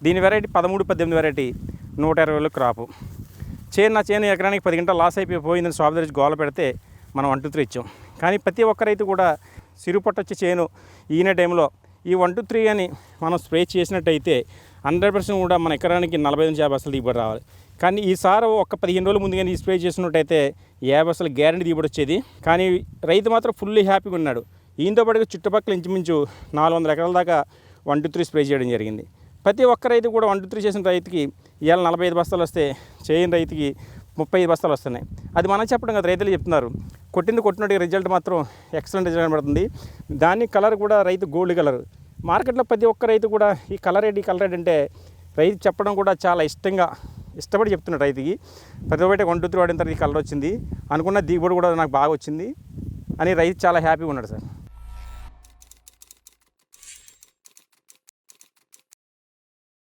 దీని variety 13-18 variety 120 crop. నా చేను ఎకరానికి 10 గంటలు లాస్ అయిపోయిందని షాప్ దగ్గర గోల పెడితే మనం 1-2-3 ఇచ్చాం. కానీ ప్రతి ఒక్క రైతు కూడా సిరుపట్టు వచ్చే చేను ఈయన టైంలో ఈ 1-2-3 అని మనం స్ప్రే చేసినట్టయితే 100% కూడా మన ఎకరానికి 40-50 బస్తాలు దిగుబడి రావాలి. కానీ ఈసారి ఒక 15 రోజుల ముందుగానే ఈ స్ప్రే చేసినట్టయితే 50 బస్తాలు గ్యారెంటీ దిగుబడి వచ్చేది. కానీ రైతు మాత్రం ఫుల్లీ హ్యాపీగా ఉన్నాడు. ఈయనతో పాటుగా చుట్టుపక్కల ఇంచుమించు 400 ఎకరాల దాకా 1-2-3 స్ప్రే చేయడం జరిగింది. ప్రతి ఒక్క రైతు కూడా 1-2-3 చేసిన రైతుకి ఇవాళ 45 బస్తాలు వస్తే చేయని రైతుకి 35 బస్తాలు వస్తున్నాయి. అది మనం చెప్పడం కదా, రైతులు చెప్తున్నారు. కొట్టినట్టుగా రిజల్ట్ మాత్రం ఎక్సలెంట్ రిజల్ట్ పడుతుంది. దాని కలర్ కూడా రైతు గోల్డ్ కలర్. మార్కెట్లో ప్రతి ఒక్క రైతు కూడా ఈ కలర్ ఏంటి అంటే రైతు చెప్పడం కూడా చాలా ఇష్టపడి చెప్తున్నాడు రైతుకి. ప్రతి ఒక్కటి 1-2-3 వాడిన తర్వాత ఈ కలర్ వచ్చింది అనుకున్న దిగుబడి కూడా నాకు బాగా వచ్చింది అని రైతు చాలా హ్యాపీగా ఉన్నాడు సార్.